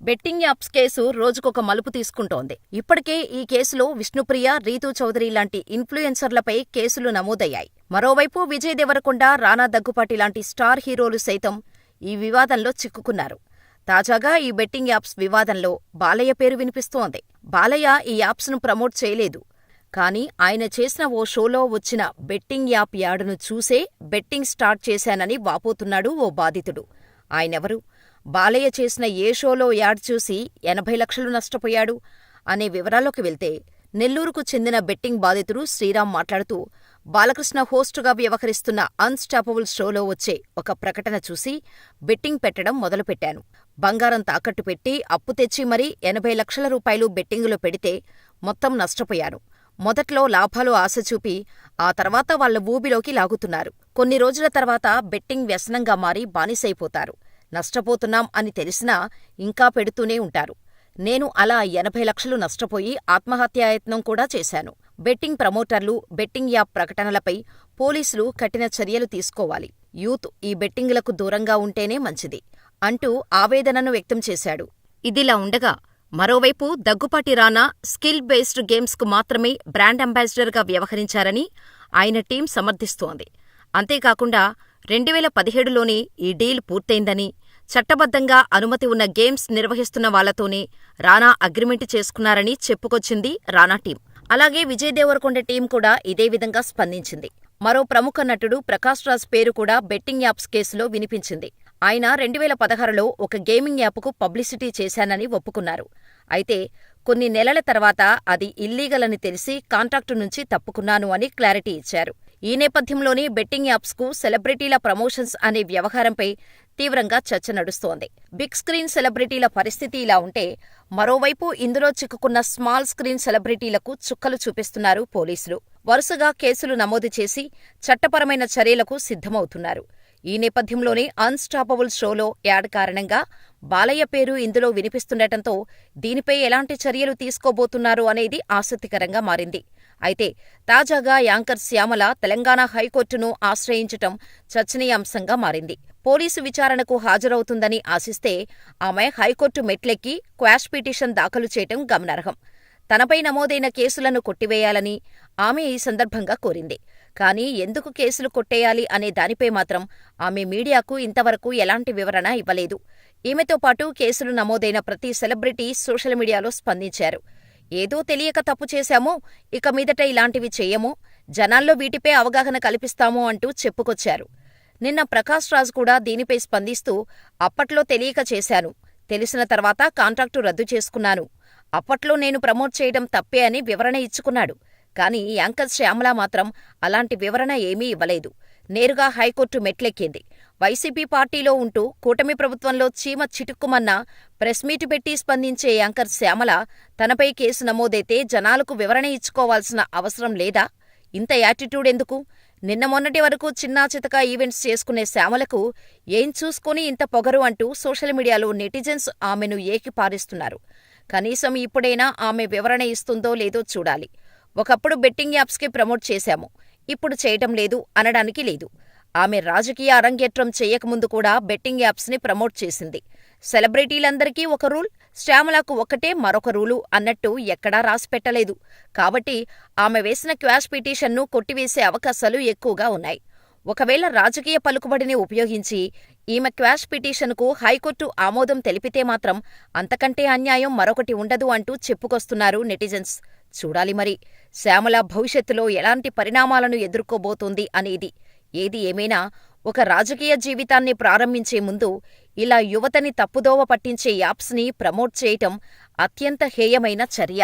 Betting apps case రోజుకొక మలుపు తీసుకుంటోంది. ఇప్పటికే ఈ కేసులో విష్ణుప్రియ, రీతూ చౌదరి లాంటి ఇన్ఫ్లుయెన్సర్లపై కేసులు నమోదయ్యాయి. మరోవైపు విజయ్ దేవరకొండ, రానా దగ్గుపాటి లాంటి స్టార్ హీరోలు సైతం ఈ వివాదంలో చిక్కుకున్నారు. తాజాగా ఈ బెట్టింగ్ యాప్స్ వివాదంలో బాలయ్య పేరు వినిపిస్తోంది. బాలయ్య ఈ యాప్స్ను ప్రమోట్ చేయలేదు. కానీ ఆయన చేసిన ఓ షోలో వచ్చిన బెట్టింగ్ యాప్ యాడును చూసే బెట్టింగ్ స్టార్ట్ చేశానని వాపోతున్నాడు ఓ బాధితుడు. ఆయనెవరు? బాలయ్య చేసిన ఏ షోలో యాడ్ చూసి 80 లక్షలు నష్టపోయాడు అనే వివరాల్లోకి వెళ్తే, నెల్లూరుకు చెందిన బెట్టింగ్ బాధితుడు శ్రీరామ్ మాట్లాడుతూ, బాలకృష్ణ హోస్టుగా వ్యవహరిస్తున్న అన్స్టాపబుల్ షోలో వచ్చే ఒక ప్రకటన చూసి బెట్టింగ్ పెట్టడం మొదలుపెట్టాను. బంగారం తాకట్టు పెట్టి అప్పు తెచ్చి మరీ 80 లక్షల రూపాయలు బెట్టింగులో పెడితే మొత్తం నష్టపోయాను. మొదట్లో లాభాలు ఆశ చూపి ఆ తర్వాత వాళ్ల ఊబిలోకి లాగుతున్నారు. కొన్ని రోజుల తర్వాత బెట్టింగ్ వ్యసనంగా మారి బానిసైపోతారు. నష్టపోతున్నాం అని తెలిసినా ఇంకా పెడుతూనే ఉంటారు. నేను అలా 80 లక్షలు నష్టపోయి ఆత్మహత్యాయత్నం కూడా చేశాను. బెట్టింగ్ ప్రమోటర్లు, బెట్టింగ్ యాప్ ప్రకటనలపై పోలీసులు కఠిన చర్యలు తీసుకోవాలి. యూత్ ఈ బెట్టింగులకు దూరంగా ఉంటేనే మంచిది అంటూ ఆవేదనను వ్యక్తం చేశాడు. ఇదిలా ఉండగా, మరోవైపు దగ్గుపాటి రానా స్కిల్ బేస్డ్ గేమ్స్కు మాత్రమే బ్రాండ్ అంబాసిడర్గా వ్యవహరించారని ఆయన టీం సమర్థిస్తోంది. అంతేకాకుండా 2017లోనే ఈ డీల్ పూర్తయిందని, చట్టబద్ధంగా అనుమతి ఉన్న గేమ్స్ నిర్వహిస్తున్న వాళ్లతోనే రానా అగ్రిమెంట్ చేసుకున్నారని చెప్పుకొచ్చింది రానా టీం. అలాగే విజయ్ దేవరకొండ టీం కూడా ఇదే విధంగా స్పందించింది. మరో ప్రముఖ నటుడు ప్రకాష్ రాజ్ పేరు కూడా బెట్టింగ్ యాప్స్ కేసులో వినిపించింది. ఆయన 2016లో ఒక గేమింగ్ యాప్కు పబ్లిసిటీ చేశానని ఒప్పుకున్నారు. అయితే కొన్ని నెలల తర్వాత అది ఇల్లీగల్ అని తెలిసి కాంట్రాక్టు నుంచి తప్పుకున్నాను అని క్లారిటీ ఇచ్చారు. ఈ నేపథ్యంలోనే బెట్టింగ్ యాప్స్కు సెలబ్రిటీల ప్రమోషన్స్ అనే వ్యవహారంపై తీవ్రంగా చర్చ నడుస్తోంది. బిగ్ స్క్రీన్ సెలబ్రిటీల పరిస్థితి ఇలా ఉంటే, మరోవైపు ఇందులో చిక్కుకున్న స్మాల్ స్క్రీన్ సెలబ్రిటీలకు చుక్కలు చూపిస్తున్నారు పోలీసులు. వరుసగా కేసులు నమోదు చేసి చట్టపరమైన చర్యలకు సిద్ధమవుతున్నారు. ఈ నేపథ్యంలోనే అన్స్టాపబుల్ షోలో యాడ్ కారణంగా బాలయ్య పేరు ఇందులో వినిపిస్తుండటంతో దీనిపై ఎలాంటి చర్యలు తీసుకోబోతున్నారు అనేది ఆసక్తికరంగా మారింది. అయితే తాజాగా యాంకర్ శ్యామల తెలంగాణ హైకోర్టును ఆశ్రయించటం చర్చనీయాంశంగా మారింది. పోలీసు విచారణకు హాజరవుతుందని ఆశిస్తే ఆమె హైకోర్టు మెట్లెక్కి క్వాష్ పిటిషన్ దాఖలు చేయటం గమనార్హం. తనపై నమోదైన కేసులను కొట్టివేయాలని ఆమె ఈ సందర్భంగా కోరింది. కానీ ఎందుకు కేసులు కొట్టేయాలి అనే దానిపై మాత్రం ఆమె మీడియాకు ఇంతవరకు ఎలాంటి వివరణ ఇవ్వలేదు. ఈమెతో పాటు కేసులు నమోదైన ప్రతి సెలబ్రిటీ సోషల్ మీడియాలో స్పందించారు. ఏదో తెలియక తప్పు చేశామో, ఇక మీదట ఇలాంటివి చెయ్యమో, జనాల్లో వీటిపై అవగాహన కల్పిస్తామో అంటూ చెప్పుకొచ్చారు. నిన్న ప్రకాష్ రాజ్ కూడా దీనిపై స్పందిస్తూ, అప్పట్లో తెలియక చేశాను, తెలిసిన తర్వాత కాంట్రాక్టు రద్దు చేసుకున్నాను, అప్పట్లో నేను ప్రమోట్ చేయడం తప్పే అని వివరణ ఇచ్చుకున్నాడు. కానీ యాంకర్ శ్యామల మాత్రం అలాంటి వివరణ ఏమీ ఇవ్వలేదు. నేరుగా హైకోర్టు మెట్లెక్కింది. వైసీపీ పార్టీలో ఉంటూ కూటమి ప్రభుత్వంలో చీమ చిటుక్కుమన్నా ప్రెస్ మీటు పెట్టి స్పందించే యాంకర్ శ్యామల తనపై కేసు నమోదైతే జనాలకు వివరణ ఇచ్చుకోవాల్సిన అవసరం లేదా? ఇంత యాటిట్యూడ్ ఎందుకు? నిన్న మొన్నటి వరకు చిన్నా చితకా ఈవెంట్స్ చేసుకునే శ్యామలకు ఏం చూసుకుని ఇంత పొగరు అంటూ సోషల్ మీడియాలో నెటిజన్స్ ఆమెను ఏకిపారేస్తున్నారు. కనీసం ఇప్పుడైనా ఆమె వివరణ ఇస్తుందో లేదో చూడాలి. ఒకప్పుడు బెట్టింగ్ యాప్స్కి ప్రమోట్ చేశాము, ఇప్పుడు చేయటం లేదు అనడానికి లేదు. ఆమె రాజకీయ అరంగేట్రం చేయకముందు కూడా బెట్టింగ్ యాప్స్ని ప్రమోట్ చేసింది. సెలబ్రిటీలందరికీ ఒక రూల్, శ్యామలకు ఒక్కటే మరొక రూలు అన్నట్టు ఎక్కడా రాసిపెట్టలేదు. కాబట్టి ఆమె వేసిన క్వాష్ పిటిషన్ను కొట్టివేసే అవకాశాలు ఎక్కువగా ఉన్నాయి. ఒకవేళ రాజకీయ పలుకుబడిని ఉపయోగించి ఈమె క్వాష్ పిటిషన్కు హైకోర్టు ఆమోదం తెలిపితే మాత్రం అంతకంటే అన్యాయం మరొకటి ఉండదు అంటూ చెప్పుకొస్తున్నారు నెటిజన్స్. చూడాలి మరి శ్యామల భవిష్యత్తులో ఎలాంటి పరిణామాలను ఎదుర్కోబోతోంది అనేది. ఏది ఏమైనా ఒక రాజకీయ జీవితాన్ని ప్రారంభించే ముందు ఇలా యువతని తప్పుదోవ పట్టించే యాప్స్ని ప్రమోట్ చేయటం అత్యంత హేయమైన చర్య.